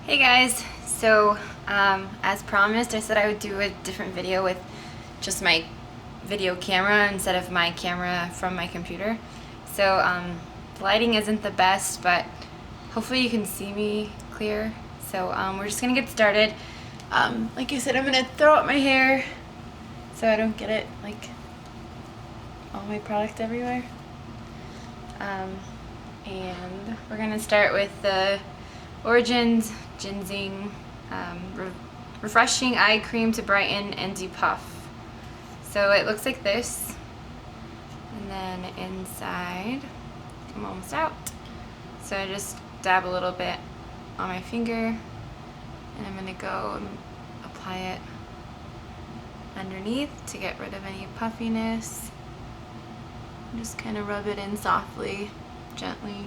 Hey guys, so as promised I said I would do a different video with just my video camera instead of my camera from my computer. So the lighting isn't the best, but hopefully you can see me clear. So we're just gonna get started. Like I said, I'm gonna throw out my hair so I don't get it like all my product everywhere. And we're gonna start with the Origins Ginseng Refreshing Eye Cream to Brighten and Depuff. So it looks like this. And then inside, I'm almost out. So I just dab a little bit on my finger and I'm gonna go and apply it underneath to get rid of any puffiness. Just kind of rub it in softly, gently.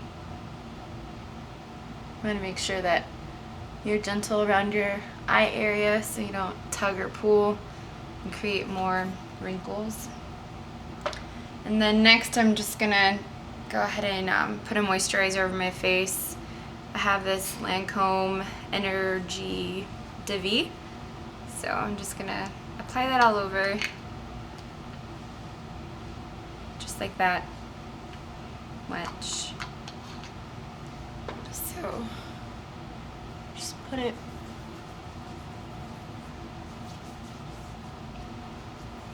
I'm going to make sure that you're gentle around your eye area so you don't tug or pull and create more wrinkles. And then next I'm just going to go ahead and put a moisturizer over my face. I have this Lancome Energy DV. So I'm just going to apply that all over. Just like that much. So just put it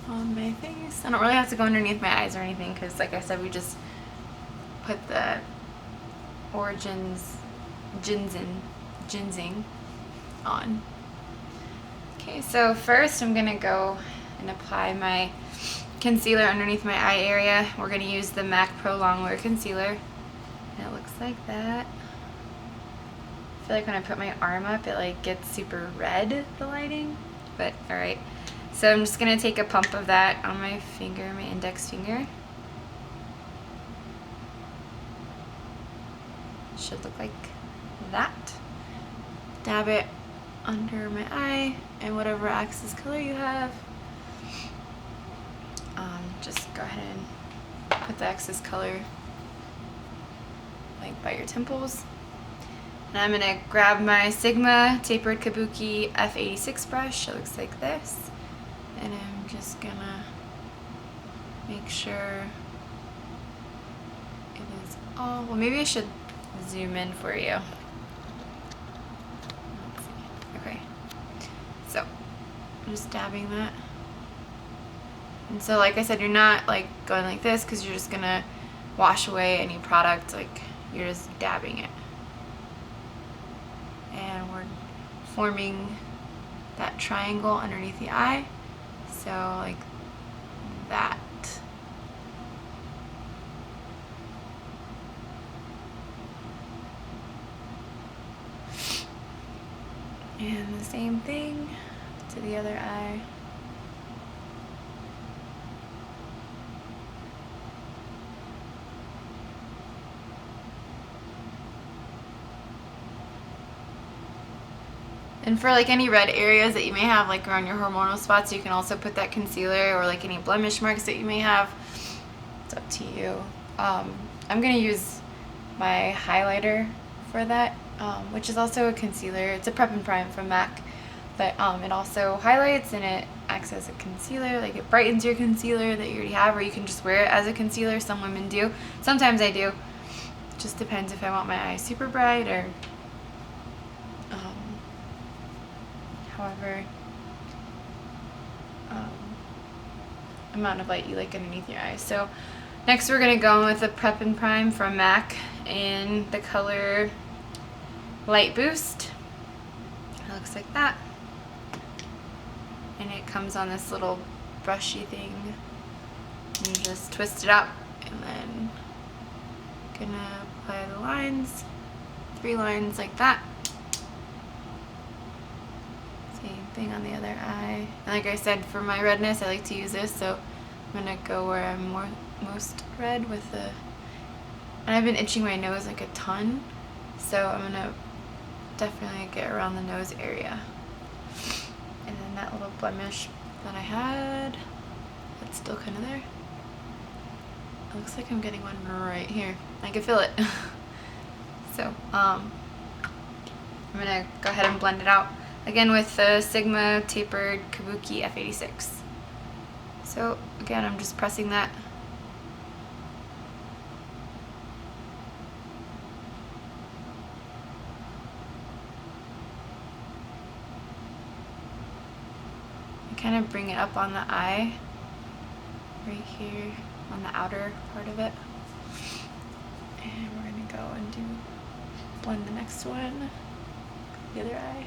on my face. I don't really have to go underneath my eyes or anything because like I said, we just put the Origins Ginseng on. Okay, so first I'm gonna go and apply my concealer underneath my eye area. We're gonna use the MAC Pro Longwear Concealer. And it looks like that. I feel like when I put my arm up, it like gets super red, the lighting, but all right. So I'm just gonna take a pump of that on my finger, my index finger. Should look like that. Dab it under my eye and whatever access color you have. Just go ahead and put the excess color like by your temples. And I'm gonna grab my Sigma Tapered Kabuki F86 brush. It looks like this. And I'm just gonna make sure it is all, well maybe I should zoom in for you. Let's see. Okay. So I'm just dabbing that. And so like I said, you're not like going like this because you're just gonna wash away any product, like you're just dabbing it. And we're forming that triangle underneath the eye. So like that. And the same thing to the other eye. And for like any red areas that you may have like around your hormonal spots, you can also put that concealer, or like any blemish marks that you may have. It's up to you. I'm gonna use my highlighter for that, which is also a concealer. It's a Prep and Prime from MAC, but it also highlights and it acts as a concealer. Like it brightens your concealer that you already have, or you can just wear it as a concealer. Some women do. Sometimes I do. It just depends if I want my eyes super bright or however amount of light you like underneath your eyes. So next we're going to go in with the Prep and Prime from MAC in the color Light Boost. It looks like that. And it comes on this little brushy thing. And you just twist it up and then gonna apply the lines, 3 lines like that. Same thing on the other eye. And like I said, for my redness, I like to use this, so I'm gonna go where I'm most red with the, and I've been itching my nose like a ton, so I'm gonna definitely get around the nose area. And then that little blemish that I had, that's still kind of there. It looks like I'm getting one right here. I can feel it. So, I'm gonna go ahead and blend it out again with the Sigma Tapered Kabuki F86. So again, I'm just pressing that. I kind of bring it up on the eye, right here on the outer part of it. And we're gonna go and blend the next one, the other eye.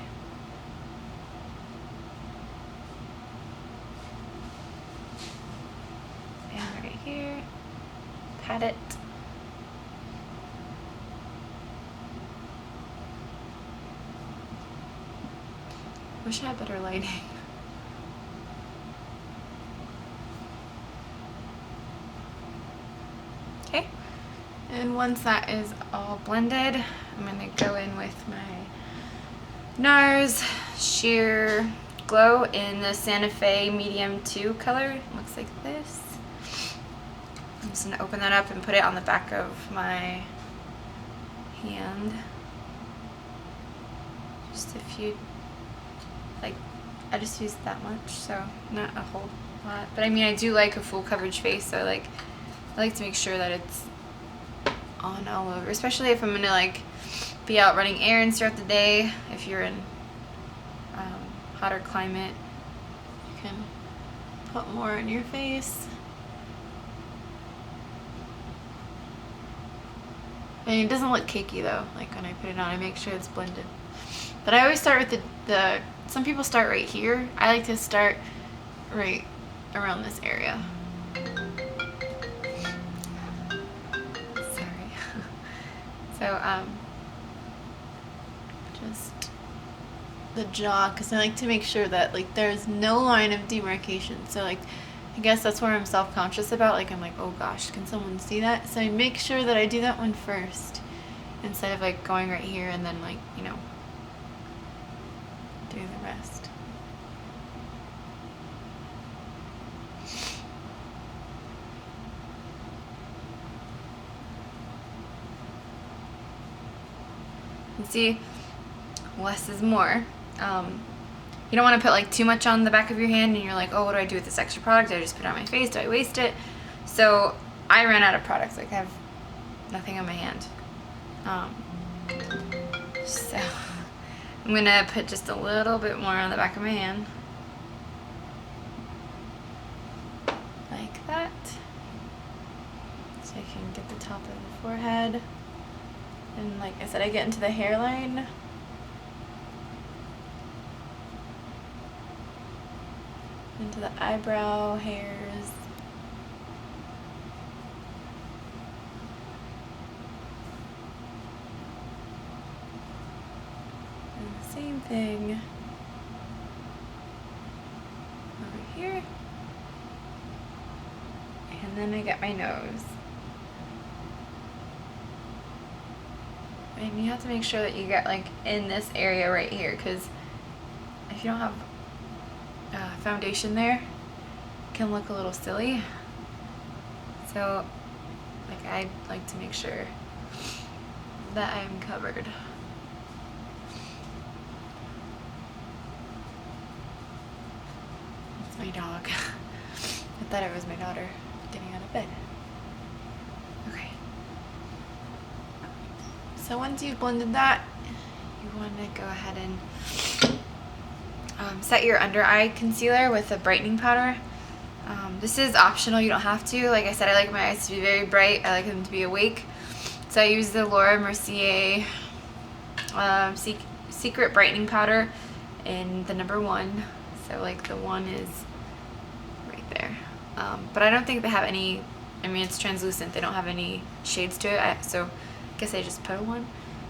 And right here, pat it. Wish I had better lighting. Okay, and once that is all blended, I'm gonna go in with my NARS Sheer Glow in the Santa Fe Medium 2 color. It looks like this. I'm just gonna open that up and put it on the back of my hand. Just a few, like, I just used that much, so not a whole lot. But I mean, I do like a full coverage face, so I like to make sure that it's on all over, especially if I'm gonna like be out running errands throughout the day. If you're in hotter climate, you can put more in your face. And it doesn't look cakey though, like when I put it on, I make sure it's blended. But I always start with the some people start right here. I like to start right around this area. Sorry. So, just the jaw, because I like to make sure that like there's no line of demarcation. So like, I guess that's where I'm self-conscious about. Like I'm like, oh gosh, can someone see that? So I make sure that I do that one first, instead of like going right here and then like, you know, do the rest. You see, less is more. You don't want to put like too much on the back of your hand and you're like, oh, what do I do with this extra product? Do I just put it on my face? Do I waste it? So I ran out of products. Like I have nothing on my hand. So I'm gonna put just a little bit more on the back of my hand. Like that. So I can get the top of the forehead. And like I said, I get into the hairline. Into the eyebrow hairs. And the same thing over here. And then I get my nose. And you have to make sure that you get like in this area right here, because if you don't have foundation there, it can look a little silly. So like I like to make sure that I'm covered. It's my dog. I thought it was my daughter getting out of bed. Okay. So once you've blended that, you want to go ahead and set your under eye concealer with a brightening powder. This is optional, you don't have to. Like I said, I like my eyes to be very bright. I like them to be awake. So I use the Laura Mercier Secret Brightening Powder in the number 1. So like the 1 is right there. But I don't think they have any, I mean it's translucent, they don't have any shades to it. So I guess I just put a 1.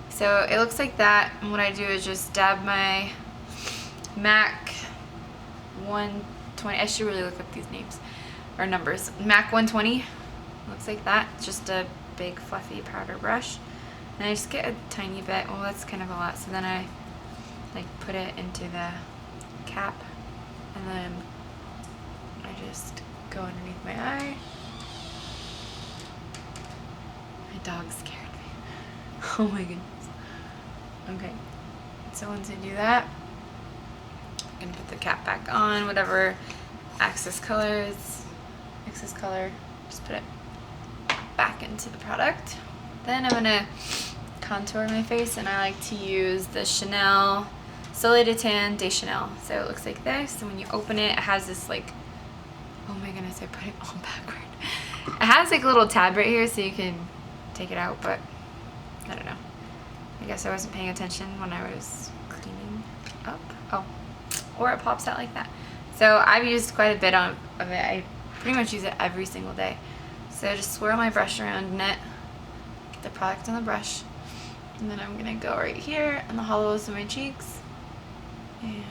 So it looks like that, and what I do is just dab my MAC 120, I should really look up these names, or numbers. MAC 120, looks like that. It's just a big fluffy powder brush. And I just get a tiny bit, well that's kind of a lot, so then I like put it into the cap, and then I just go underneath my eye. My dog scared me. Oh my goodness. Okay. So once I do that, I'm gonna put the cap back on, whatever excess color, just put it back into the product. Then I'm gonna contour my face, and I like to use the Chanel Soleil de Tan de Chanel. So it looks like this, and when you open it, it has this like, oh my goodness, I put it all backward. It has like a little tab right here so you can take it out, but I don't know. I guess I wasn't paying attention when I was cleaning up. Oh, or it pops out like that. So I've used quite a bit of it. I pretty much use it every single day. So just swirl my brush around it, get the product on the brush, and then I'm gonna go right here in the hollows of my cheeks and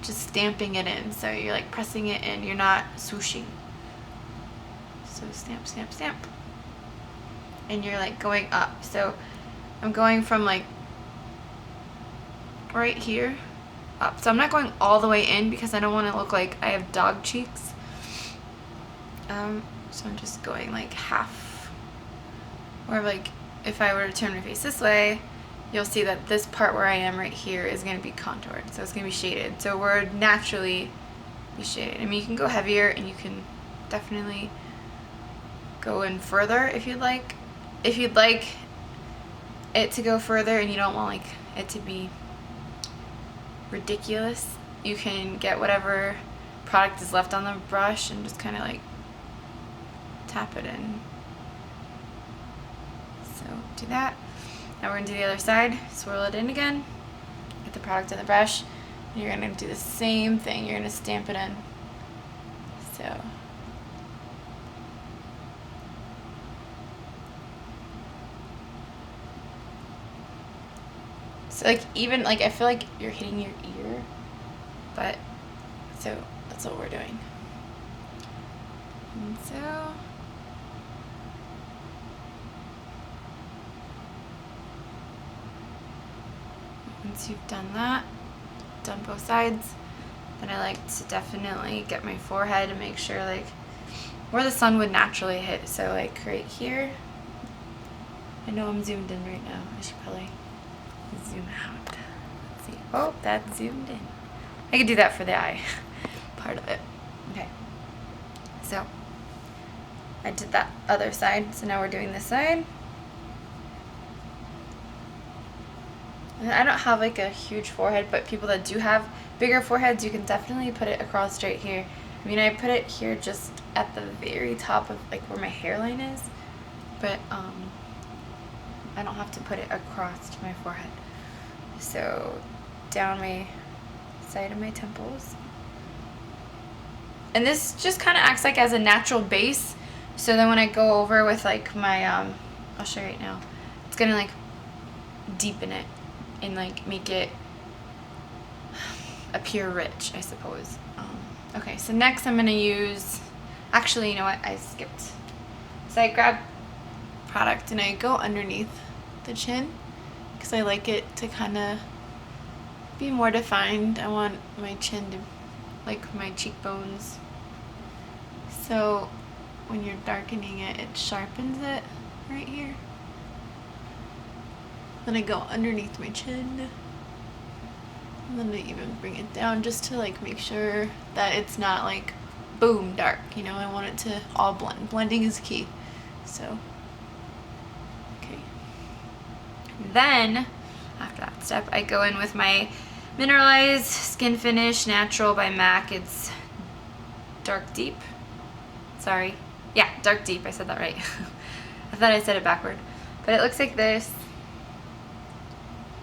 just stamping it in. So you're like pressing it in, you're not swooshing. So stamp, stamp, stamp. And you're like going up. So I'm going from like right here up. So I'm not going all the way in because I don't want to look like I have dog cheeks. So I'm just going like half. Or like if I were to turn my face this way, you'll see that this part where I am right here is going to be contoured. So it's going to be shaded. So we're naturally be shaded. I mean, you can go heavier and you can definitely go in further if you'd like. If you'd like it to go further and you don't want like it to be ridiculous, you can get whatever product is left on the brush and just kind of like tap it in. So do that. Now we're going to do the other side. Swirl it in again. Get the product on the brush. And you're going to do the same thing. You're going to stamp it in. So like even like I feel like you're hitting your ear, but so that's what we're doing. And so once you've done that, done both sides, then I like to definitely get my forehead and make sure like where the sun would naturally hit. So like right here. I know I'm zoomed in right now. I should probably zoom out. Let's see. Oh, that's zoomed in. I could do that for the eye part of it. Okay. So I did that other side. So now we're doing this side. And I don't have like a huge forehead, but people that do have bigger foreheads, you can definitely put it across right here. I mean, I put it here just at the very top of like where my hairline is, but I don't have to put it across to my forehead. So down my side of my temples. And this just kind of acts like as a natural base. So then when I go over with like my, I'll show you right now, it's gonna like deepen it and like make it appear rich, I suppose. Okay, so next I'm gonna use, actually, you know what, I skipped. So I grab product and I go underneath the chin because I like it to kind of be more defined. I want my chin to, like my cheekbones. So when you're darkening it, it sharpens it right here. Then I go underneath my chin. And then I even bring it down just to like make sure that it's not like boom dark, you know. I want it to all blend. Blending is key. So okay. Then after that step, I go in with my Mineralized Skin Finish Natural by MAC. It's Dark Deep. Sorry. Yeah, Dark Deep. I said that right. I thought I said it backward. But it looks like this.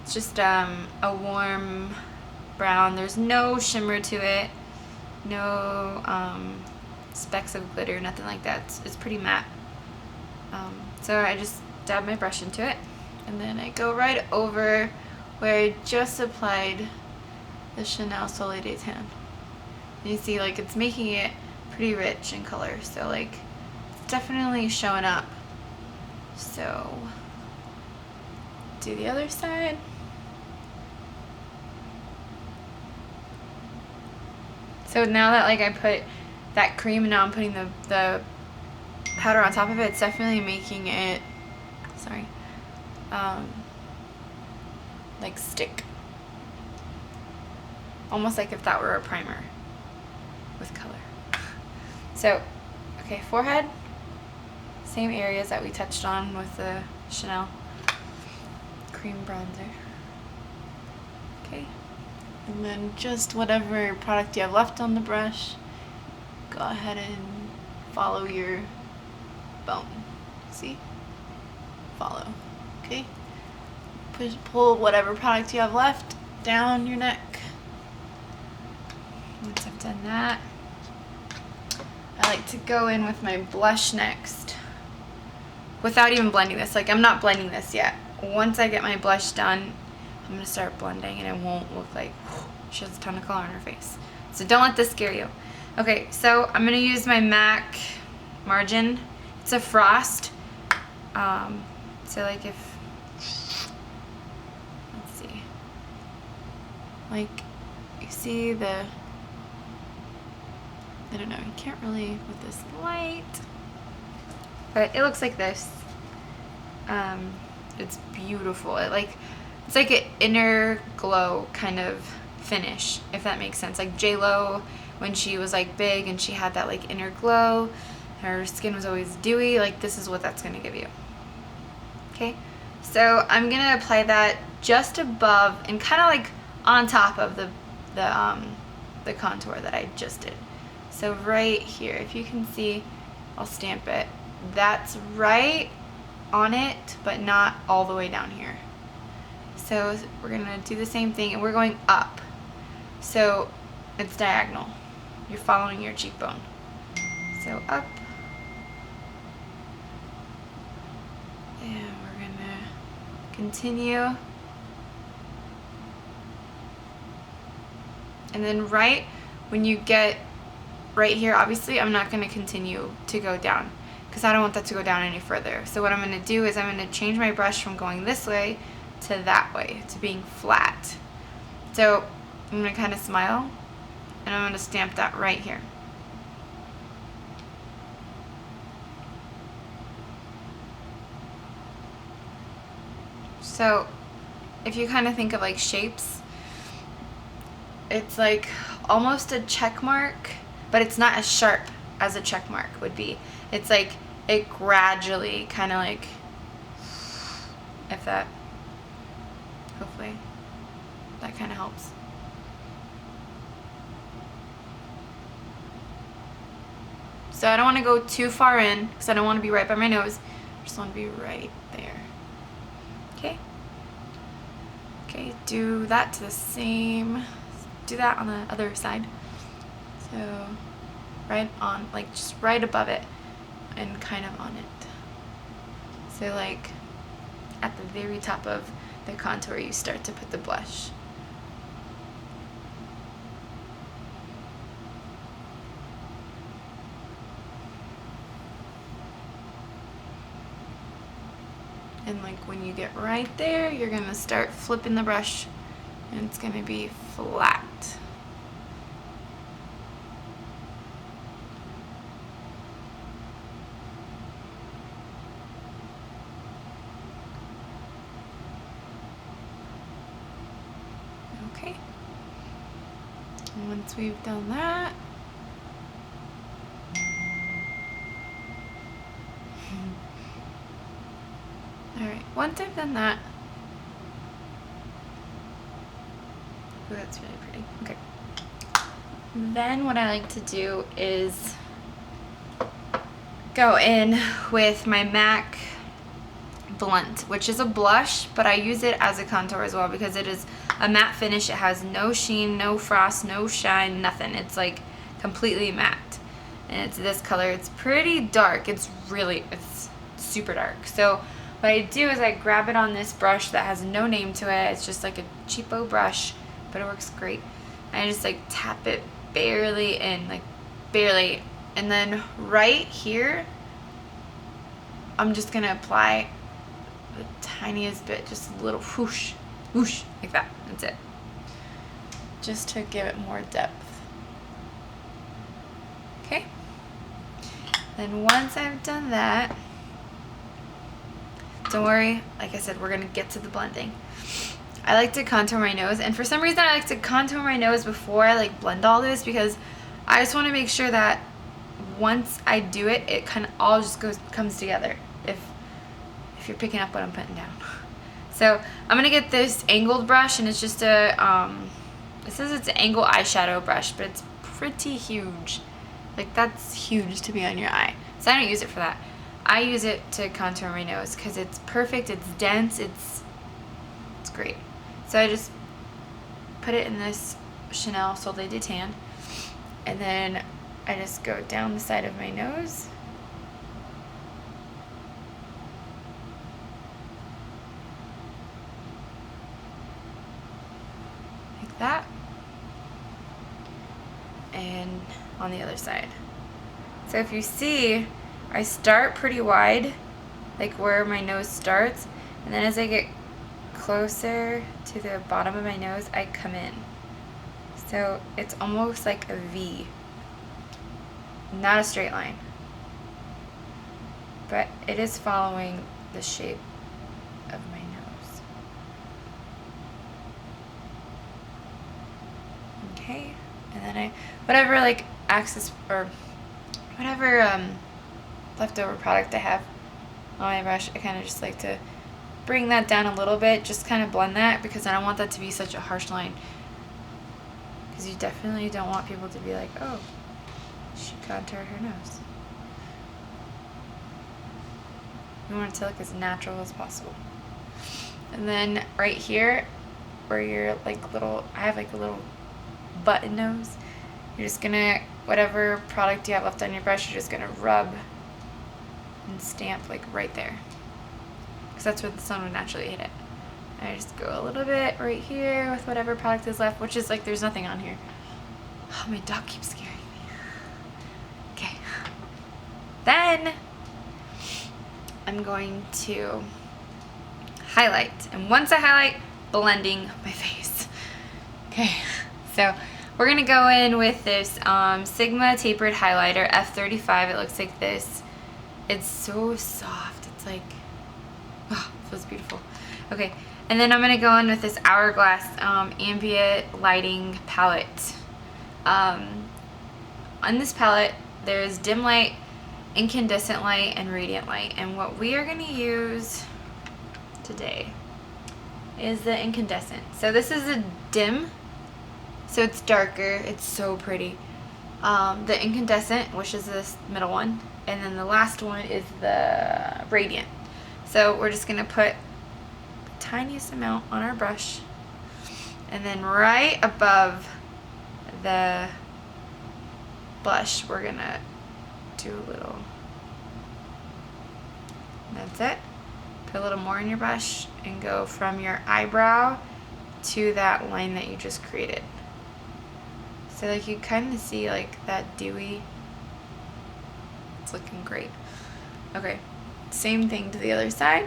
It's just a warm brown. There's no shimmer to it. No specks of glitter, nothing like that. It's pretty matte. So I just dab my brush into it. And then I go right over where I just applied the Chanel Soleil de Tan. And you see like it's making it pretty rich in color. So like it's definitely showing up. So do the other side. So now that like I put that cream and now I'm putting the powder on top of it, it's definitely making it, sorry, like stick. Almost like if that were a primer with color. So, okay, forehead. Same areas that we touched on with the Chanel cream bronzer. Okay. And then just whatever product you have left on the brush, go ahead and follow your bone. See? Follow. Okay? Pull whatever product you have left down your neck. Once I've done that, I like to go in with my blush next without even blending this. Like, I'm not blending this yet. Once I get my blush done, I'm going to start blending and it won't look like she has a ton of color on her face. So don't let this scare you. Okay, so I'm going to use my MAC Margin. It's a frost. So like if, let's see, like you see the, I don't know, you can't really with this light, but it looks like this. It's beautiful. It's like an inner glow kind of finish, if that makes sense. Like J-Lo, when she was like big and she had that like inner glow, her skin was always dewy. Like, this is what that's gonna give you. Okay, so I'm gonna apply that just above and kind of like on top of the contour that I just did. So right here, if you can see, I'll stamp it. That's right on it, but not all the way down here. So we're gonna do the same thing, and we're going up. So it's diagonal. You're following your cheekbone. So up. And we're gonna continue. And then right when you get right here, obviously I'm not gonna continue to go down because I don't want that to go down any further. So what I'm gonna do is I'm gonna change my brush from going this way to that way, to being flat. So I'm gonna kind of smile and I'm gonna stamp that right here. So if you kind of think of like shapes, it's like almost a check mark, but it's not as sharp as a check mark would be. It's like it gradually kind of like, if that, hopefully that kind of helps. So I don't want to go too far in because I don't want to be right by my nose. I just want to be right there. Okay. Okay, do that to the same, do that on the other side. So right on, like just right above it and kind of on it. So like at the very top of the contour you start to put the blush. And like when you get right there, you're gonna start flipping the brush and it's gonna be flat. Okay. And once we've done that, alright, once I've done that, ooh, that's really pretty. Okay. Then what I like to do is go in with my MAC Blunt, which is a blush, but I use it as a contour as well because it is a matte finish. It has no sheen, no frost, no shine, nothing. It's like completely matte. And it's this color. It's pretty dark. It's super dark. So what I do is I grab it on this brush that has no name to it. It's just like a cheapo brush, but it works great. I just like tap it barely in, like barely. And then right here, I'm just gonna apply the tiniest bit, just a little whoosh, whoosh, like that. That's it. Just to give it more depth. Okay. Then once I've done that, don't worry, like I said, we're gonna get to the blending. I like to contour my nose, and for some reason I like to contour my nose before I like blend all this, because I just want to make sure that once I do it, it kind of all just comes together, if you're picking up what I'm putting down. So I'm gonna get this angled brush, and it's just a it says it's an angle eyeshadow brush, but it's pretty huge. Like, that's huge to be on your eye, so I don't use it for that. I use it to contour my nose because it's perfect, it's dense, it's great. So I just put it in this Chanel Soleil de Tan, and then I just go down the side of my nose. Like that. And on the other side. So if you see, I start pretty wide, like where my nose starts, and then as I get closer to the bottom of my nose, I come in. So it's almost like a V, not a straight line, but it is following the shape of my nose. Okay, and then whatever like excess or whatever leftover product I have on my brush, I kind of just like to bring that down a little bit, just kind of blend that, because I don't want that to be such a harsh line, because you definitely don't want people to be like, oh, she contoured her nose. You want it to look as natural as possible. And then right here where you're like little, I have like a little button nose, you're just gonna, whatever product you have left on your brush, you're just gonna rub and stamp like right there, because that's where the sun would naturally hit it. And I just go a little bit right here with whatever product is left, which is like there's nothing on here. Oh, my dog keeps scaring me. Okay. Then I'm going to highlight, and once I highlight, blending my face. Okay, so we're gonna go in with this Sigma Tapered Highlighter F35. It looks like this. It's so soft. It's like, oh, it feels beautiful. Okay, and then I'm gonna go in with this Hourglass Ambient Lighting Palette. On this palette, there's dim light, incandescent light, and radiant light. And what we are gonna use today is the incandescent. So this is a dim, so it's darker. It's so pretty. The incandescent, which is this middle one, and then the last one is the radiant. So we're just gonna put the tiniest amount on our brush, and then right above the blush, we're gonna do a little, that's it. Put a little more in your brush and go from your eyebrow to that line that you just created. So like you kind of see like that dewy, it's looking great. Okay, same thing to the other side.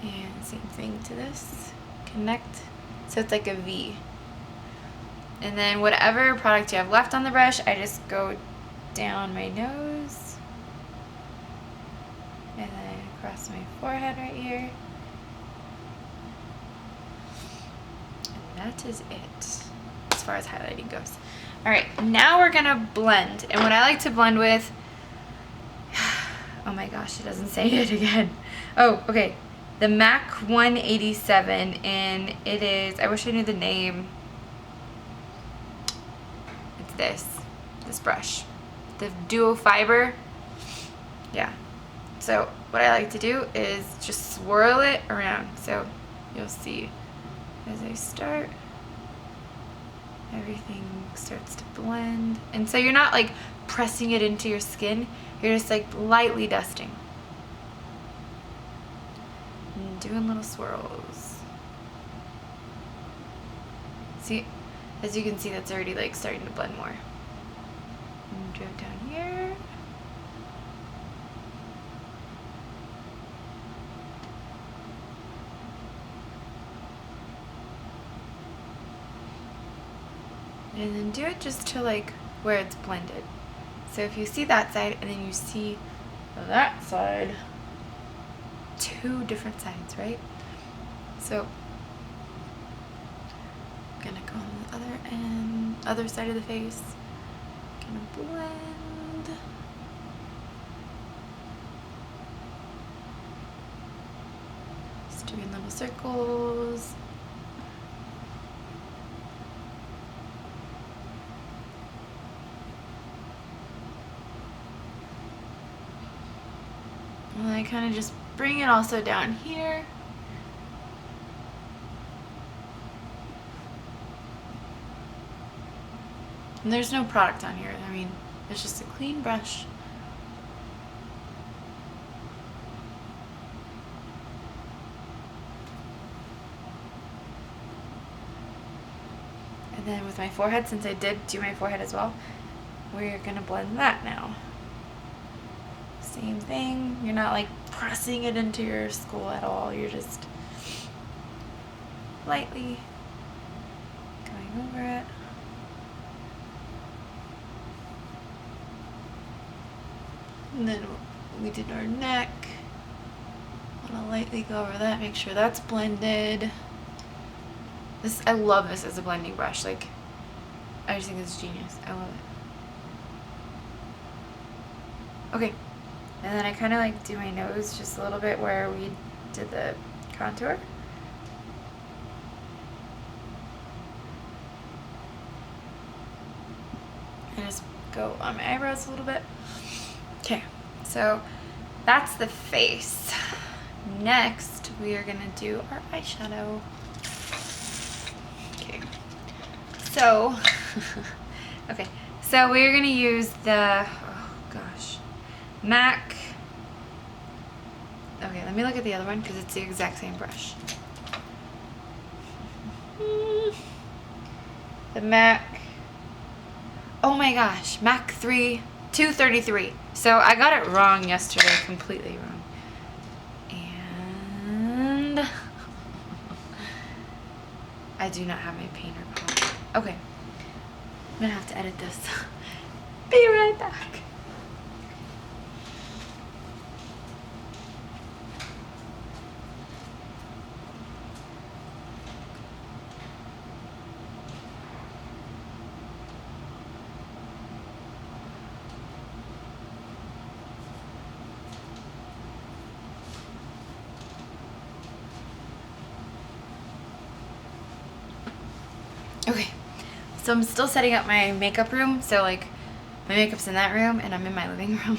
And same thing to this, connect. So it's like a V. And then whatever product you have left on the brush, I just go down my nose and then across my forehead right here. And that is it as far as highlighting goes. All right, now we're gonna blend. And what I like to blend with, oh my gosh, it doesn't say it again. Oh, okay, the MAC 187, and it is, I wish I knew the name. It's this brush, the Duo Fiber. Yeah, so what I like to do is just swirl it around. So you'll see as I start, everything starts to blend. And so you're not like pressing it into your skin, you're just like lightly dusting and doing little swirls. See, as you can see, that's already like starting to blend more. And do it down here. And then do it just to like where it's blended. So if you see that side and then you see that side too. two different sides, right? So I'm gonna go on the other end, other side of the face. Gonna blend. Just doing little circles. And I kind of just bring it also down here. And there's no product on here. I mean, it's just a clean brush. And then with my forehead, since I did do my forehead as well, we're gonna blend that now. Same thing. You're not like pressing it into your skull at all. You're just lightly going over it. And then we did our neck. I'm gonna lightly go over that, make sure that's blended. This, I love this as a blending brush. Like, I just think it's genius. I love it. Okay, and then I kind of like do my nose just a little bit where we did the contour. And just go on my eyebrows a little bit. Okay, so that's the face. Next, we are gonna do our eyeshadow. Okay, so, okay, so we're gonna use the, oh gosh, MAC. Okay, let me look at the other one because it's the exact same brush. The MAC, oh my gosh, MAC 233. So I got it wrong yesterday, completely wrong. And I do not have my painter palette. Okay, I'm gonna have to edit this. Be right back. Okay, so I'm still setting up my makeup room. So like my makeup's in that room and I'm in my living room.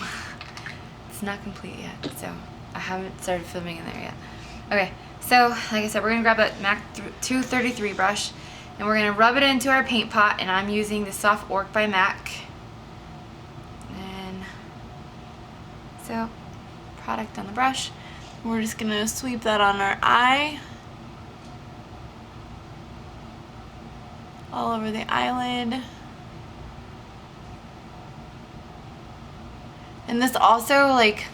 It's not complete yet, so I haven't started filming in there yet. Okay, so like I said, we're gonna grab that MAC 233 brush and we're gonna rub it into our paint pot, and I'm using the Soft Orc by MAC. And so, product on the brush. We're just gonna sweep that on our eye. All over the eyelid. And this also, like,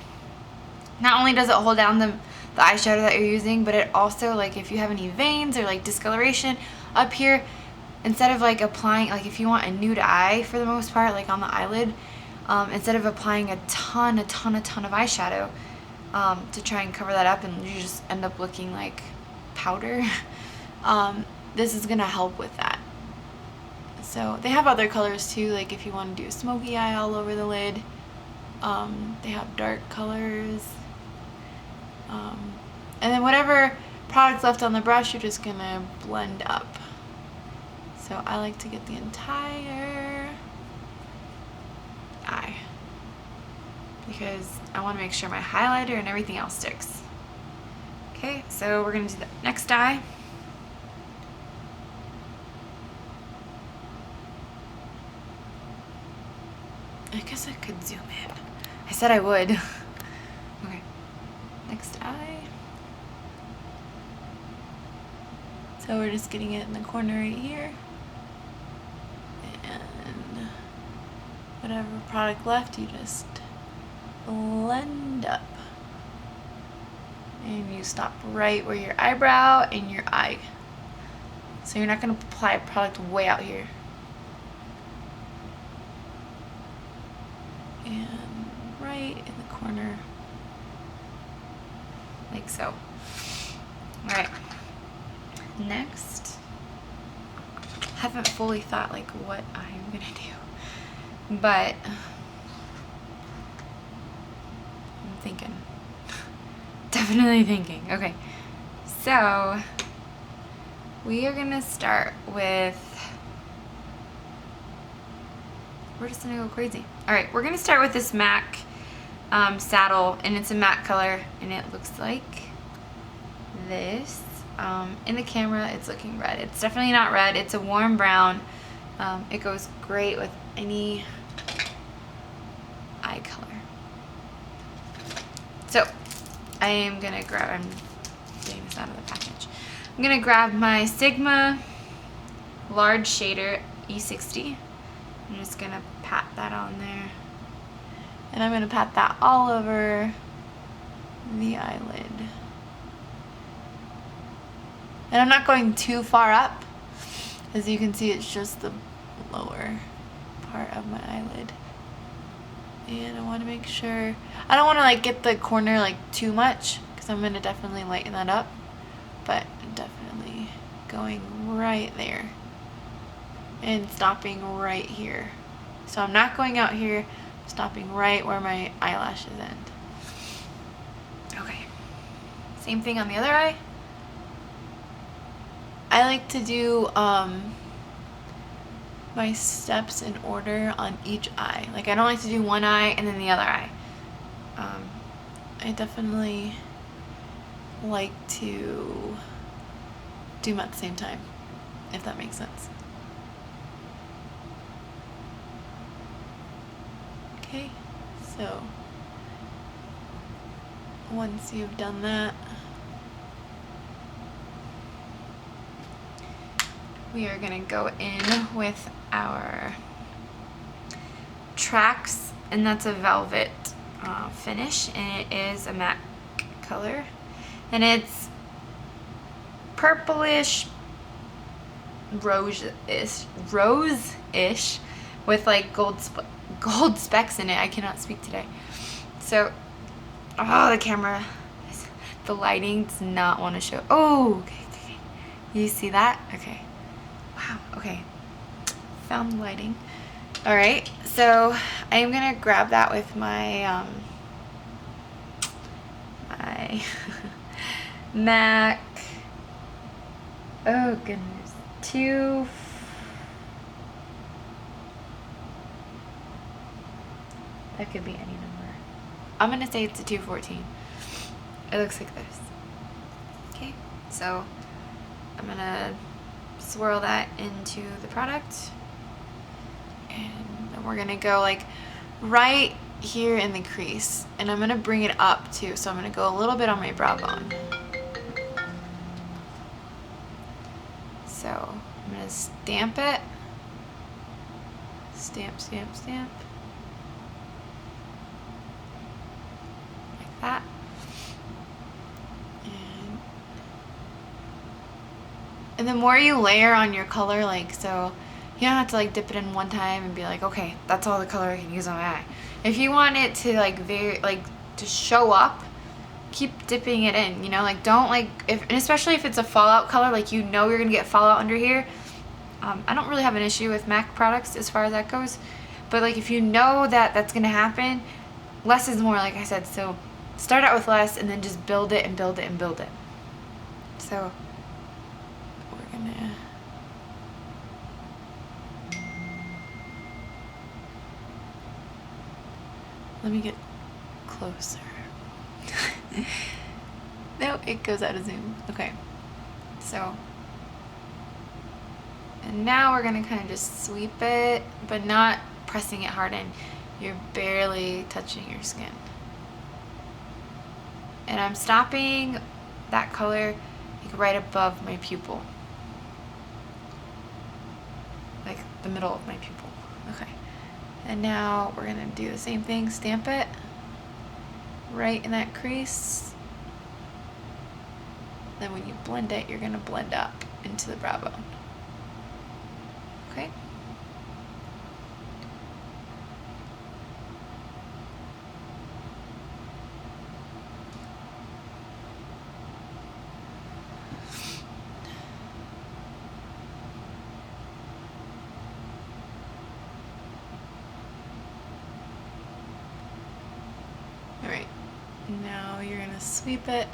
not only does it hold down the eyeshadow that you're using, but it also, like, if you have any veins or like discoloration up here, instead of like applying, like if you want a nude eye for the most part, like on the eyelid, instead of applying a ton of eyeshadow to try and cover that up and you just end up looking like powder, this is gonna help with that. So they have other colors too, like if you want to do a smoky eye all over the lid, they have dark colors. And then whatever product's left on the brush, you're just gonna blend up. So I like to get the entire eye because I want to make sure my highlighter and everything else sticks. Okay, so we're gonna do the next eye. I guess I could zoom in. I said I would. Okay, next eye. So we're just getting it in the corner right here. And whatever product left, you just blend up. And you stop right where your eyebrow and your eye. So you're not going to apply a product way out here. And right in the corner, like so. All right, next, haven't fully thought like what I'm gonna do, but I'm thinking, definitely thinking. Okay, so we are gonna start with, we're just gonna go crazy. All right, we're gonna start with this MAC saddle, and it's a matte color, and it looks like this. In the camera, it's looking red. It's definitely not red. It's a warm brown. It goes great with any eye color. So I am gonna grab, I'm getting this out of the package. I'm gonna grab my Sigma large shader E60. I'm just gonna pat that on there. And I'm gonna pat that all over the eyelid. And I'm not going too far up. As you can see, it's just the lower part of my eyelid. And I want to make sure, I don't want to like get the corner like too much, because I'm going to definitely lighten that up, but I'm definitely going right there and stopping right here. So I'm not going out here, I'm stopping right where my eyelashes end. Okay, same thing on the other eye. I like to do my steps in order on each eye. Like I don't like to do one eye and then the other eye. I definitely like to do them at the same time, if that makes sense. Okay, so once you've done that, we are gonna go in with our Trax, and that's a velvet finish, and it is a matte color, and it's purplish rose-ish with like gold specks in it. I cannot speak today. So, oh, the camera, the lighting does not want to show. Oh, okay. You see that? Okay. Wow, okay. Found the lighting. All right, so I am gonna grab that with my my MAC. Oh goodness, that could be any number. I'm gonna say it's a 214. It looks like this. Okay, so I'm gonna swirl that into the product, and then we're gonna go like right here in the crease, and I'm gonna bring it up too, so I'm gonna go a little bit on my brow bone. So I'm gonna stamp it, stamp, stamp, stamp, like that. And the more you layer on your color, like, so you don't have to like dip it in one time and be like, okay, that's all the color I can use on my eye. If you want it to like to show up, keep dipping it in, you know, like don't like, and especially if it's a fallout color, like you know you're gonna get fallout under here. I don't really have an issue with MAC products as far as that goes, but like if you know that that's gonna happen, less is more, like I said. So start out with less and then just build it and build it and build it. So we're gonna let me get closer. No, it goes out of zoom. Okay, so, and now we're gonna kind of just sweep it, but not pressing it hard in. You're barely touching your skin. And I'm stopping that color like right above my pupil. Like the middle of my pupil. Okay. And now we're gonna do the same thing, stamp it right in that crease. Then when you blend it, you're gonna blend up into the brow bone. Okay? Now you're gonna sweep it.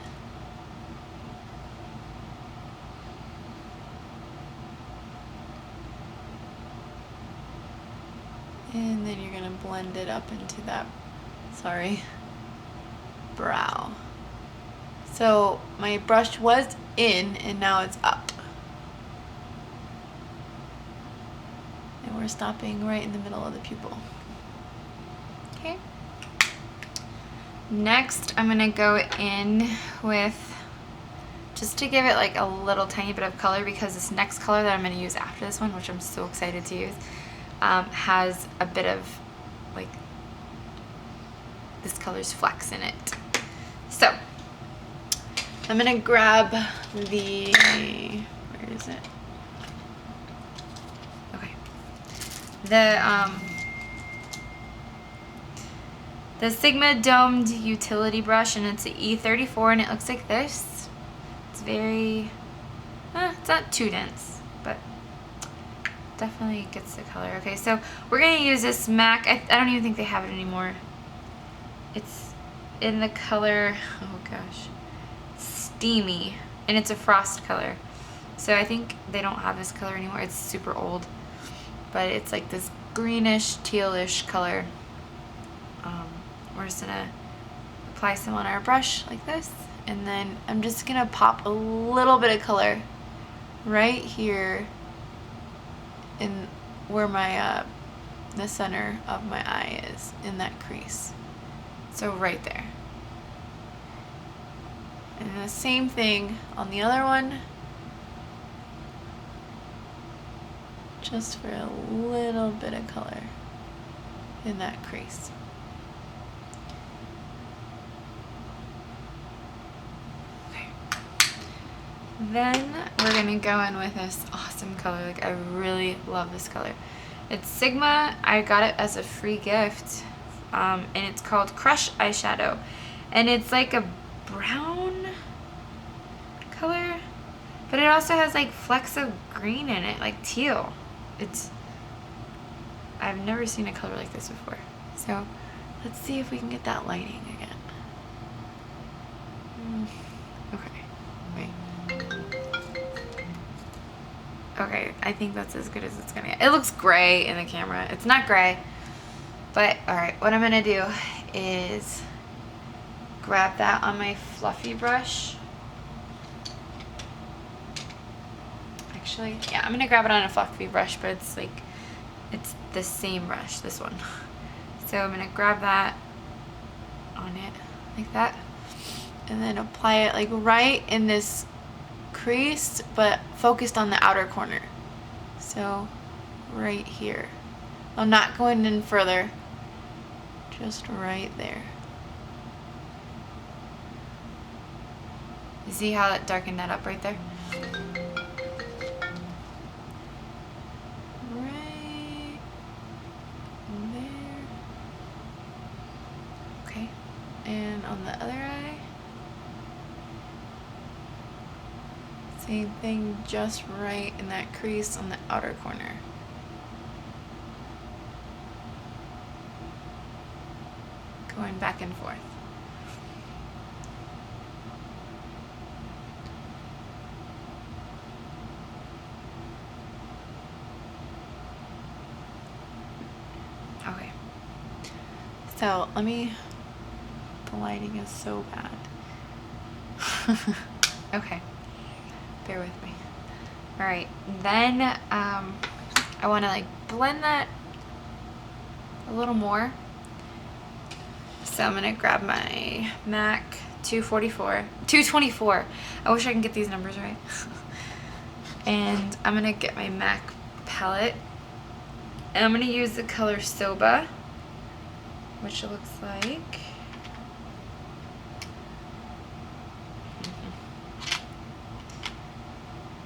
And then you're gonna blend it up into that, brow. So my brush was in and now it's up. And we're stopping right in the middle of the pupil. Okay. Next, I'm gonna go in with, just to give it like a little tiny bit of color, because this next color that I'm gonna use after this one, which I'm so excited to use, has a bit of like this color's flecks in it. So I'm gonna grab the, where is it? Okay. The Sigma domed utility brush, and it's an E34, and it looks like this. It's very, it's not too dense, but definitely gets the color. Okay, so we're gonna use this MAC. I don't even think they have it anymore. It's in the color, oh gosh, Steamy, and it's a frost color. So I think they don't have this color anymore. It's super old, but it's like this greenish, tealish color. We're just gonna apply some on our brush like this, and then I'm just gonna pop a little bit of color right here in where my the center of my eye is, in that crease. So right there. And the same thing on the other one, just for a little bit of color in that crease. Okay. Then we're gonna go in with this awesome color. Like, I really love this color. It's Sigma. I got it as a free gift, and it's called Crush Eyeshadow, and it's like a brown color, but it also has like flecks of green in it, like teal. I've never seen a color like this before. So let's see if we can get that lighting again. Okay, wait. Okay, I think that's as good as it's gonna get. It looks gray in the camera. It's not gray, but all right, what I'm gonna do is grab that on my fluffy brush. Actually, yeah, I'm gonna grab it on a fluffy brush, but it's the same brush, this one. So I'm gonna grab that on it like that, and then apply it like right in this crease, but focused on the outer corner. So right here. I'm not going in further, just right there. You see how it darkened that up right there? Right there. Okay, and on the other eye, same thing, just right in that crease on the outer corner. Going back and forth. Okay. So let me, the lighting is so bad. Okay. Bear with me. All right, then I want to like blend that a little more. So I'm gonna grab my MAC 224. I wish I can get these numbers right. And I'm gonna get my MAC palette, and I'm gonna use the color Soba, which looks like,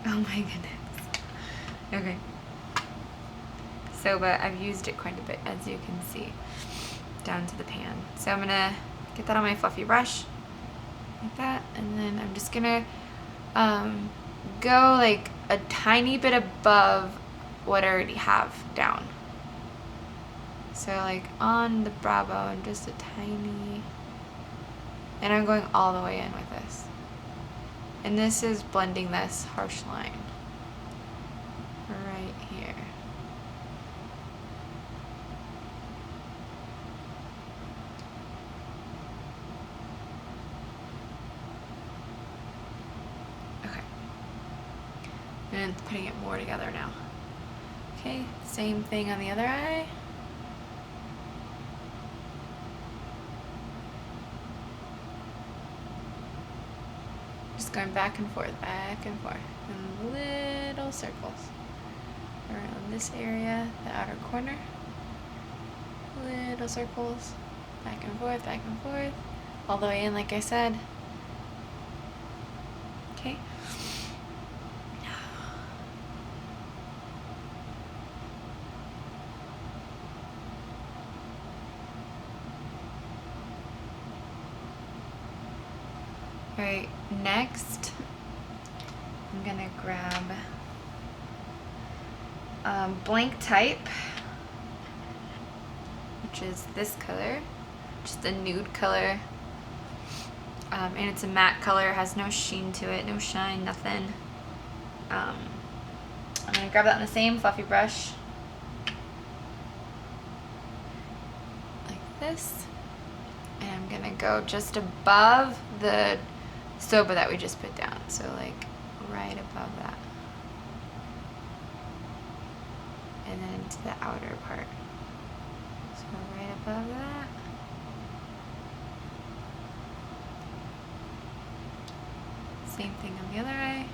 oh my goodness. Okay. Soba, I've used it quite a bit, as you can see, down to the pan. So I'm gonna get that on my fluffy brush, like that, and then I'm just gonna go like a tiny bit above what I already have down. So like on the brow bone, just a tiny And I'm going all the way in with this. And this is blending this harsh line right here. Okay. And putting it more together now. Okay, same thing on the other eye. Just going back and forth in little circles around this area, the outer corner. Little circles, back and forth, all the way in like I said. Okay. Alright, next I'm gonna grab blank type, which is this color, just a nude color, and it's a matte color, has no sheen to it, no shine, nothing. I'm gonna grab that on the same fluffy brush, like this, and I'm gonna go just above the soba that we just put down, so like right above that, and then into the outer part, so right above that, same thing on the other eye.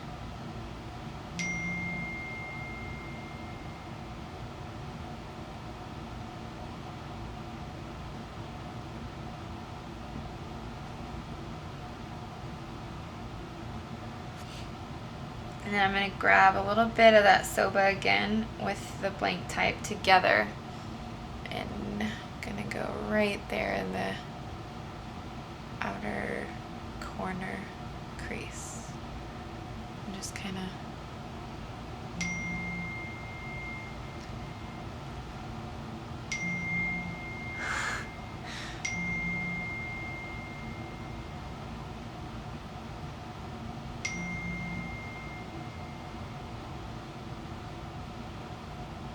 And then I'm going to grab a little bit of that soba again with the blank type together, and I'm going to go right there in the outer corner crease and just kind of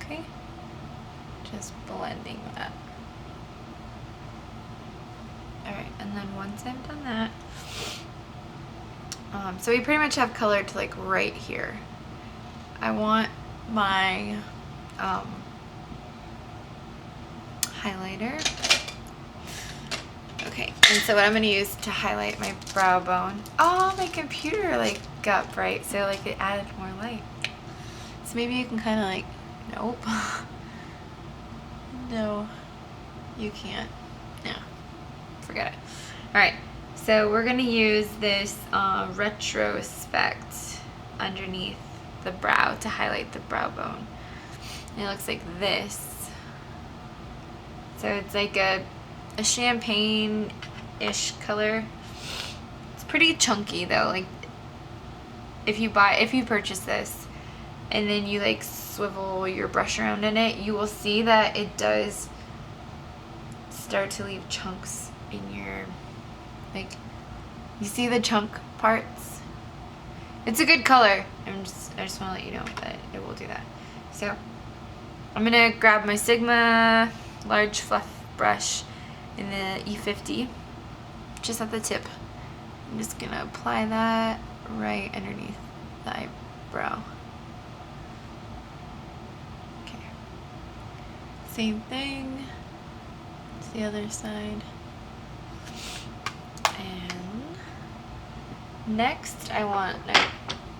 okay, just blending that. Alright, and then once I've done that, so we pretty much have color to like right here. I want my highlighter. Okay, and so what I'm going to use to highlight my brow bone. Oh, my computer like got bright, so like it added more light. So maybe you can kind of like, nope. No, you can't. No, forget it. All right, so we're going to use this retrospect underneath the brow to highlight the brow bone. And it looks like this. So it's like a champagne-ish color. It's pretty chunky though. Like if you purchase this and then you like swivel your brush around in it, you will see that it does start to leave chunks in your, like, you see the chunk parts? It's a good color. I just want to let you know that it will do that. So I'm gonna grab my Sigma large fluff brush in the E50, just at the tip. I'm just gonna apply that right underneath the eyebrow. Okay. Same thing to the other side. And next I want to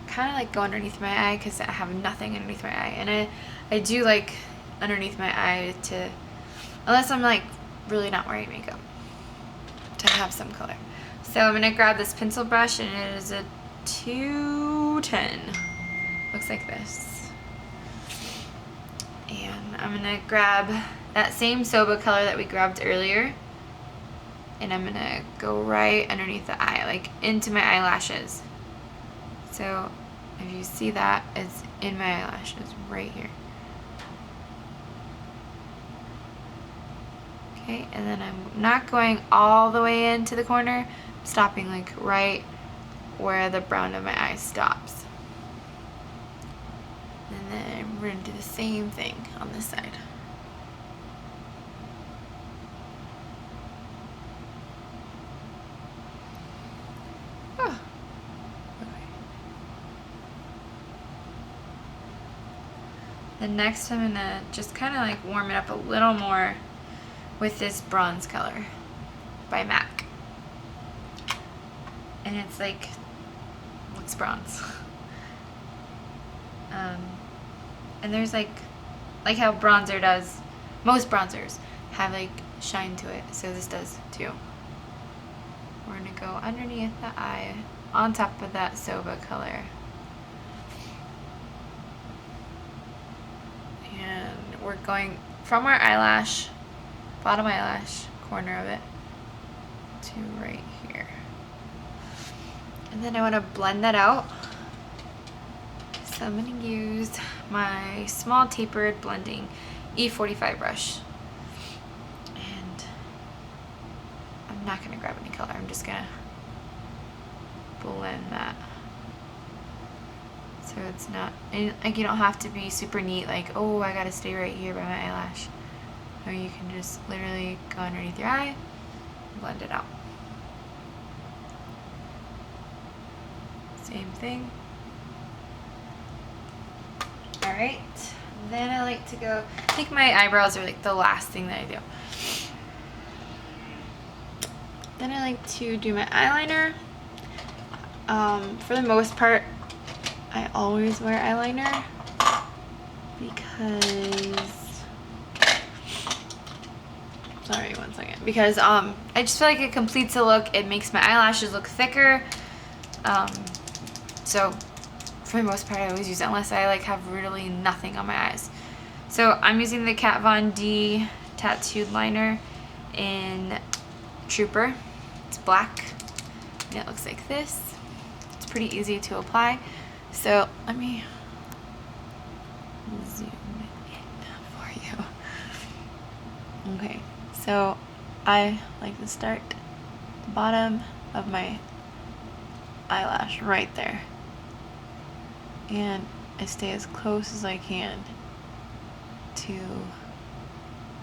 kind of like go underneath my eye because I have nothing underneath my eye, and I do like underneath my eye to, unless I'm like really not wearing makeup, to have some color. So I'm gonna grab this pencil brush, and it is a 210. Looks like this. And I'm gonna grab that same Soba color that we grabbed earlier, and I'm gonna go right underneath the eye, like into my eyelashes. So if you see that, it's in my eyelashes right here. Okay, and then I'm not going all the way into the corner. I'm stopping like right where the brown of my eye stops. And then we're gonna do the same thing on this side. Oh. Okay. Then next I'm gonna just kind of like warm it up a little more with this bronze color by MAC. And it's like, looks bronze. And there's like how bronzer does, most bronzers have like shine to it, so this does too. We're gonna go underneath the eye on top of that Soba color. And we're going from our eyelash, bottom eyelash corner of it, to right here. And then I want to blend that out. So I'm going to use my small tapered blending E45 brush. And I'm not going to grab any color. I'm just going to blend that. So it's not, and like you don't have to be super neat, like, oh, I got to stay right here by my eyelash. Or you can just literally go underneath your eye and blend it out. Same thing. Alright, then I like to go, I think my eyebrows are like the last thing that I do. Then I like to do my eyeliner. For the most part, I always wear eyeliner because, sorry, one second, because I just feel like it completes the look. It makes my eyelashes look thicker. So for the most part, I always use it unless I like have really nothing on my eyes. So I'm using the Kat Von D tattooed liner in Trooper. It's black and it looks like this. It's pretty easy to apply. So let me zoom in for you. Okay, so I like to start at the bottom of my eyelash right there. And I stay as close as I can to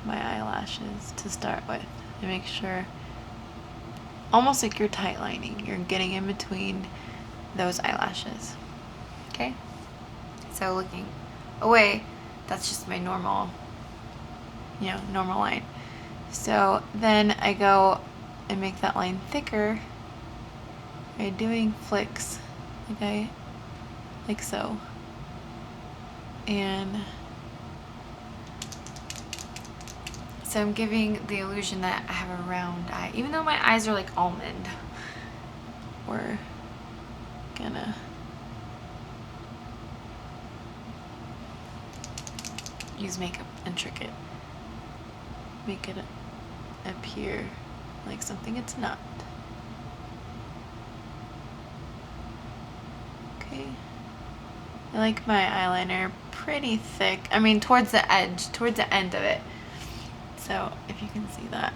my eyelashes to start with, and make sure, almost like you're tight lining, you're getting in between those eyelashes. Okay, so looking away, that's just my normal, normal line. So then I go and make that line thicker by doing flicks, like so. And so I'm giving the illusion that I have a round eye, even though my eyes are like almond. We're gonna use makeup and trick it. Make it appear like something it's not. Okay. I like my eyeliner pretty thick. I mean, towards the edge, towards the end of it. So if you can see that.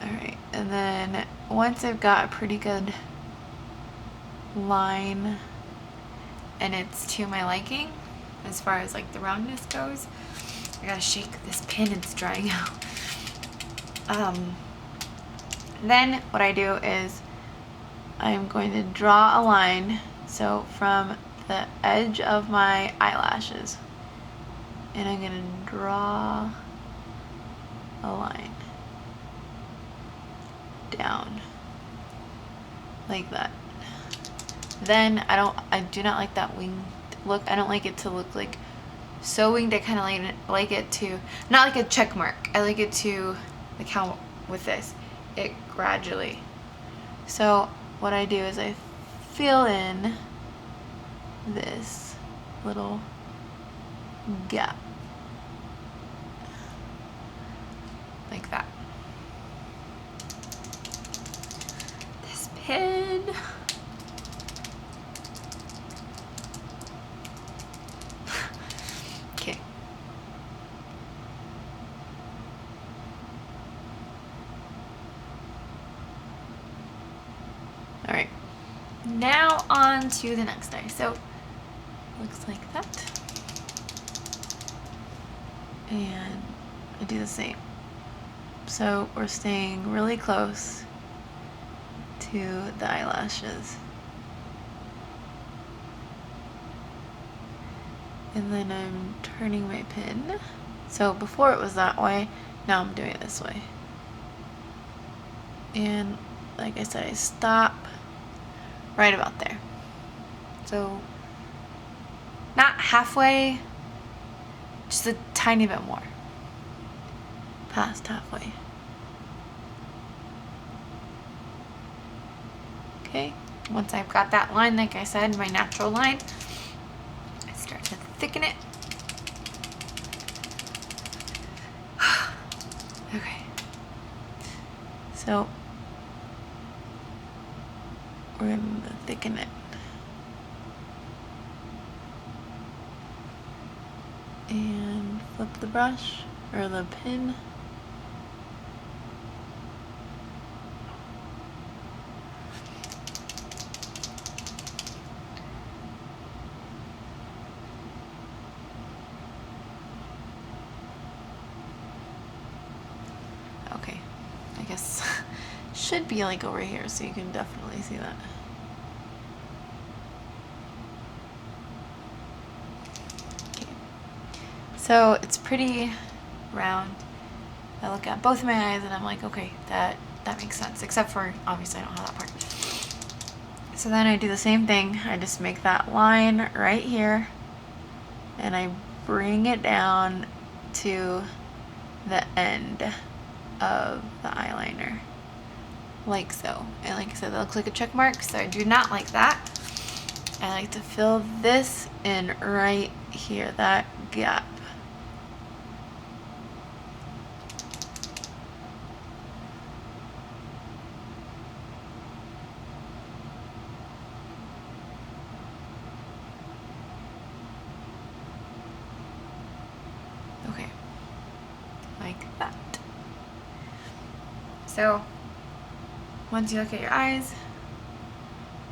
Alright, and then once I've got a pretty good line and it's to my liking as far as like the roundness goes, I gotta shake this pin, it's drying out. Then what I do is I'm going to draw a line, so from the edge of my eyelashes, and I'm going to draw a line down like that. Then I do not like that winged look. I don't like it to look like so winged. I kind of like it to, not like a check mark. I like it to, like how with this, it gradually. So what I do is I fill in this little gap like that. This pin. Okay. now on to the next eye. So looks like that. And I do the same. So we're staying really close to the eyelashes. And then I'm turning my pin. So before it was that way, now I'm doing it this way. And like I said, I stop right about there. So not halfway, just a tiny bit more. Past halfway. Okay, once I've got that line, like I said, my natural line, I start to thicken it. Okay, so we're going to thicken it. And flip the brush or the pin. Okay, I guess should be like over here, so you can definitely see that. So it's pretty round. I look at both of my eyes and I'm like, okay, that makes sense, except for obviously I don't have that part. So then I do the same thing. I just make that line right here and I bring it down to the end of the eyeliner, like so. And like I said, that looks like a check mark, so I do not like that. I like to fill this in right here, that gap. Okay, like that. So once you look at your eyes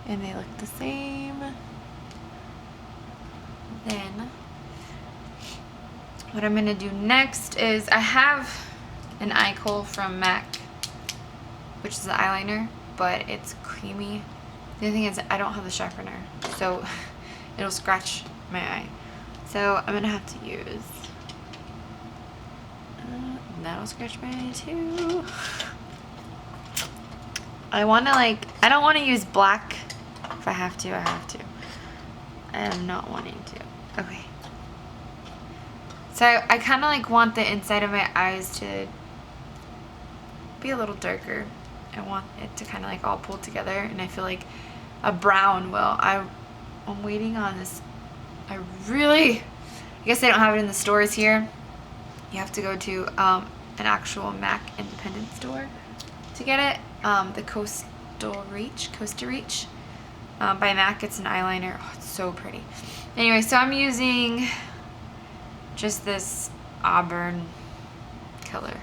and they look the same, then what I'm gonna do next is I have an eye kohl from MAC, which is the eyeliner, but it's creamy. The only thing is I don't have the sharpener, so it'll scratch my eye. So I'm gonna have to use, that'll scratch my eye too. I don't wanna use black. If I have to, I have to. I am not wanting to. Okay. So I kind of like want the inside of my eyes to be a little darker. I want it to kind of like all pull together, and I feel like a brown will. I'm waiting on this. I guess they don't have it in the stores here. You have to go to an actual MAC independent store to get it. The Costa Reach by MAC. It's an eyeliner. Oh, it's so pretty. Anyway, so I'm using just this auburn color.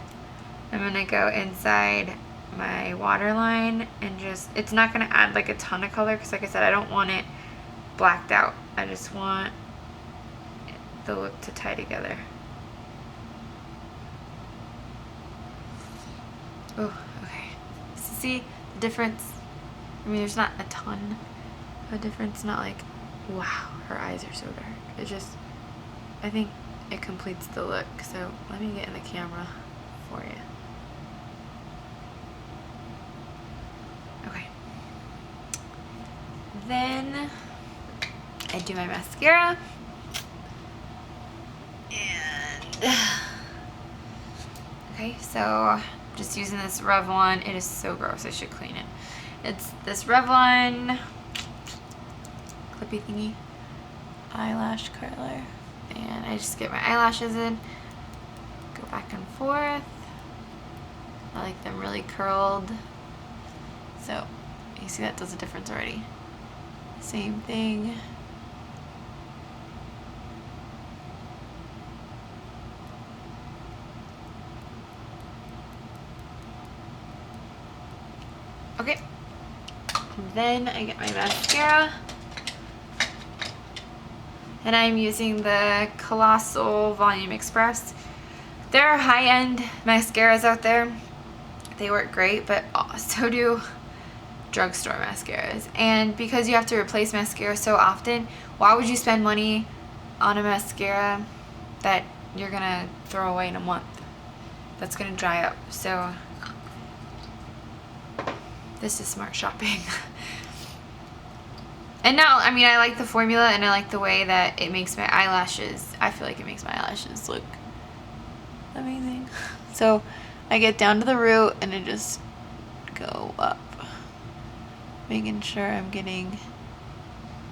I'm gonna go inside my waterline and it's not gonna add like a ton of color because like I said, I don't want it blacked out. I just want the look to tie together. Oh, okay. So see the difference? I mean, there's not a ton of difference. Not like, wow, her eyes are so dark. It just, I think it completes the look. So let me get in the camera for you. Okay. Then I do my mascara. And okay, so just using this Revlon. It is so gross. I should clean it. It's this Revlon clippy thingy eyelash curler, and I just get my eyelashes in, go back and forth. I like them really curled. So you see that does a difference already. Same thing. Okay. Then I get my mascara. And I'm using the Colossal Volume Express. There are high-end mascaras out there. They work great, but so do drugstore mascaras. And because you have to replace mascara so often, why would you spend money on a mascara that you're gonna throw away in a month? That's gonna dry up. So this is smart shopping. And now, I mean, I like the formula and I like the way that it makes my eyelashes. I feel like it makes my eyelashes look amazing. So I get down to the root and I just go up, making sure I'm getting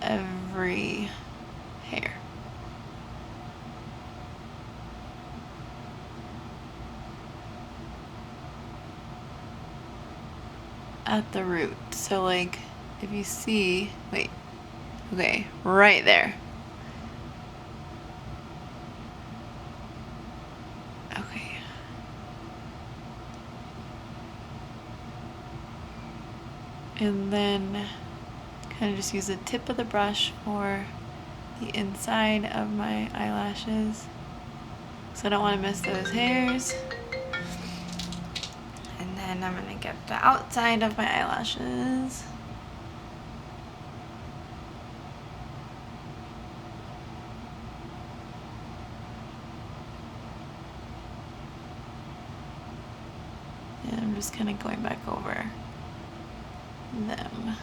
every hair. At the root. So like, if you see, wait, okay, right there. Okay. And then kind of just use the tip of the brush for the inside of my eyelashes, so I don't want to miss those hairs. And then I'm gonna get the outside of my eyelashes. And I'm just kind of going back over them.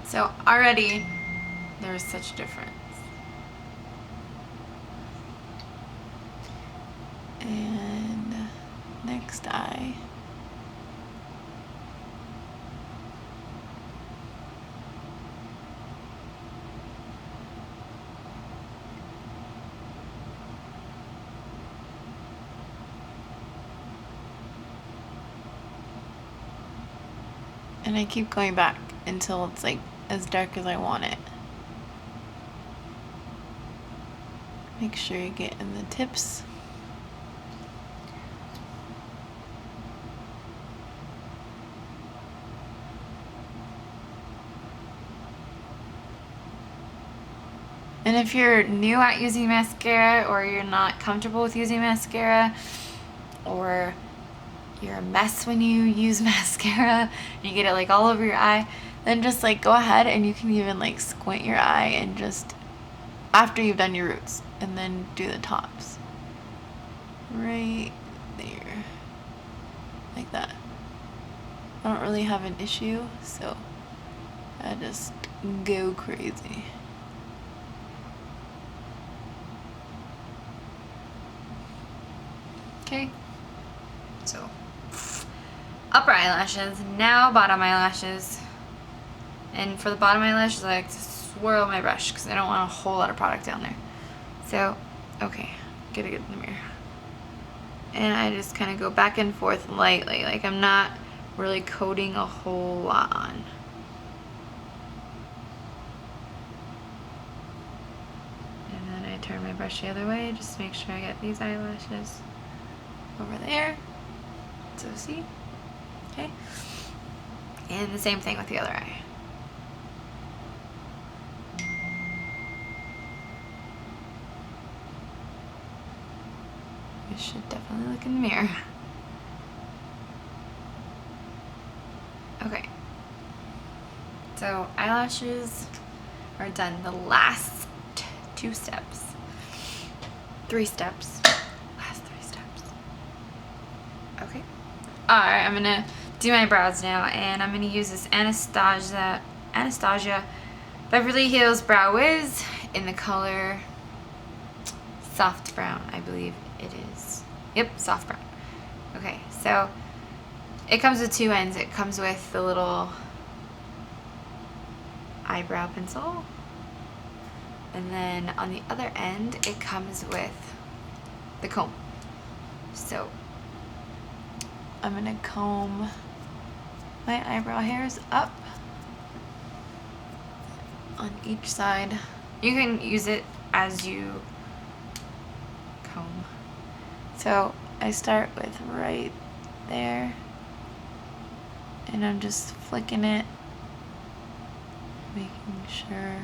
So already there's such a difference. And next eye. And I keep going back until it's like as dark as I want it. Make sure you get in the tips. And if you're new at using mascara, or you're not comfortable with using mascara, or you're a mess when you use mascara and you get it like all over your eye, then just like go ahead and you can even like squint your eye and just, after you've done your roots, and then do the tops. Right there. Like that. I don't really have an issue, so I just go crazy. Okay, so upper eyelashes, now bottom eyelashes. And for the bottom eyelashes, I like to swirl my brush because I don't want a whole lot of product down there. So, okay, gotta get in the mirror. And I just kind of go back and forth lightly, like I'm not really coating a whole lot on. And then I turn my brush the other way, just to make sure I get these eyelashes over there. So see? Okay. And the same thing with the other eye. You should definitely look in the mirror. Okay. So eyelashes are done. The last 2 steps. 3 steps. Last 3 steps. Okay. Alright, I'm gonna do my brows now, and I'm gonna use this Anastasia Beverly Hills Brow Wiz in the color soft brown, I believe it is. Yep, soft brown. Okay, so it comes with 2 ends. It comes with the little eyebrow pencil, and then on the other end it comes with the comb. So I'm gonna comb my eyebrow hairs up on each side. You can use it as you comb. So I start with right there, And I'm just flicking it, making sure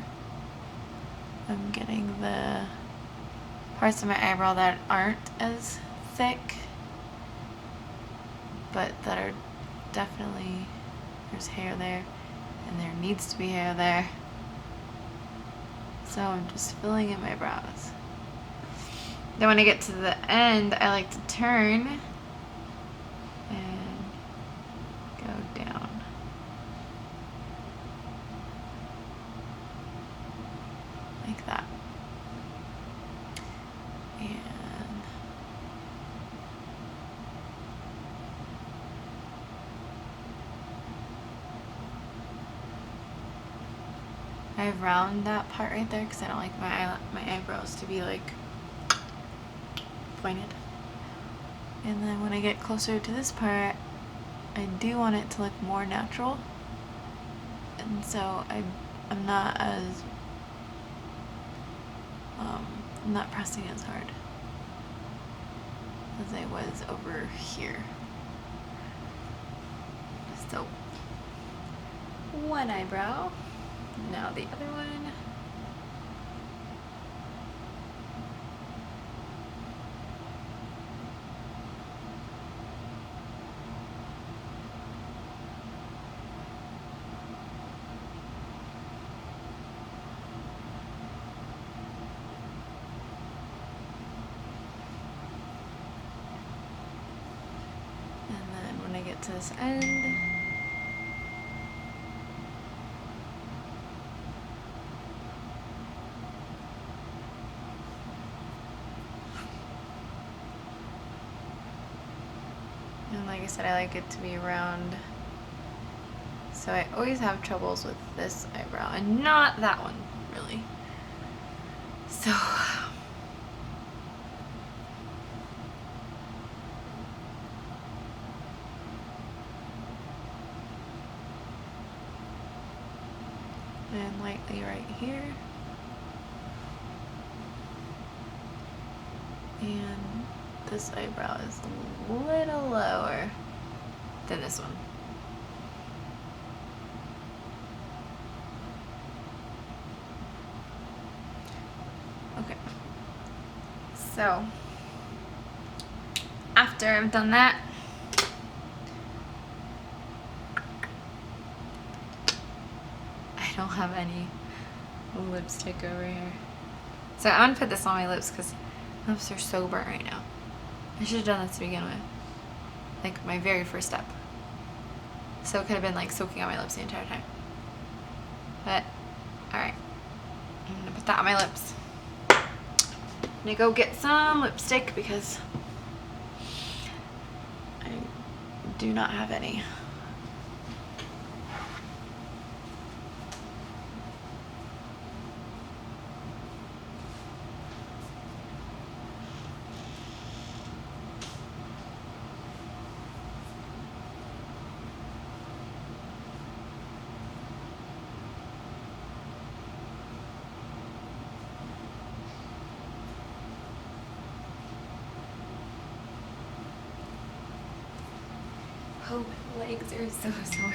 I'm getting the parts of my eyebrow that aren't as thick, but that are definitely, there's hair there and there needs to be hair there. So I'm just filling in my brows. Then when I get to the end, I like to turn and go down. Like that. And I round that part right there because I don't like my eyebrows to be like pointed. And then when I get closer to this part, I do want it to look more natural. And so I'm not as I'm not pressing as hard as I was over here. So one eyebrow, now the other one. To this end. And like I said, I like it to be round. So I always have troubles with this eyebrow and not that one, really. So and lightly right here, and this eyebrow is a little lower than this one. Okay, so after I've done that, I don't have any lipstick over here. So I'm gonna put this on my lips because my lips are so burnt right now. I should have done this to begin with. Like my very first step. So it could have been like soaking on my lips the entire time. But, alright. I'm gonna put that on my lips. I'm gonna go get some lipstick because I do not have any. Oh, my legs are so sore.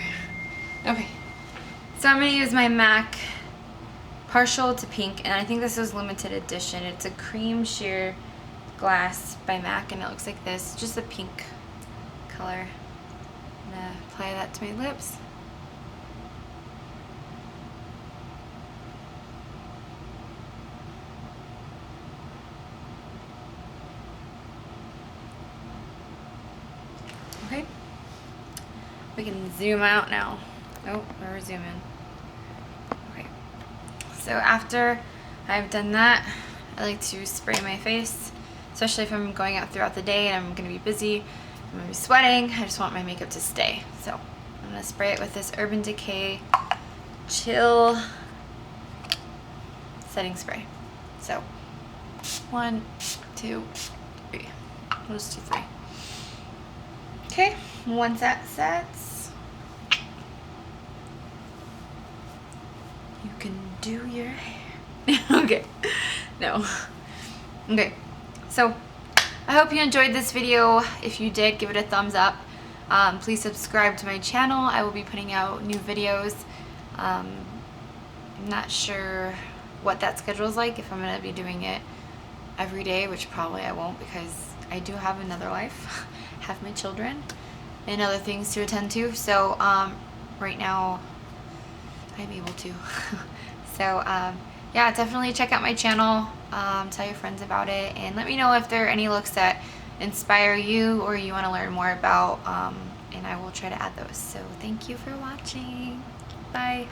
Okay, so I'm going to use my MAC Partial to Pink, and I think this is limited edition. It's a cream sheer glass by MAC, and it looks like this, just a pink color. I'm going to apply that to my lips. Okay. We can zoom out now. Oh, we're zooming. Okay. So after I've done that, I like to spray my face, especially if I'm going out throughout the day and I'm going to be busy, I'm going to be sweating. I just want my makeup to stay. So I'm going to spray it with this Urban Decay Chill Setting Spray. So 1, 2, 3. We'll just do 3. Okay, once that sets, you can do your hair. Okay, no. Okay, so I hope you enjoyed this video. If you did, give it a thumbs up. Please subscribe to my channel. I will be putting out new videos. I'm not sure what that schedule is like, if I'm going to be doing it every day, which probably I won't, because I do have another life, have my children and other things to attend to. So right now I'm able to. So yeah, definitely check out my channel, tell your friends about it, and let me know if there are any looks that inspire you or you want to learn more about, and I will try to add those. So thank you for watching. Bye.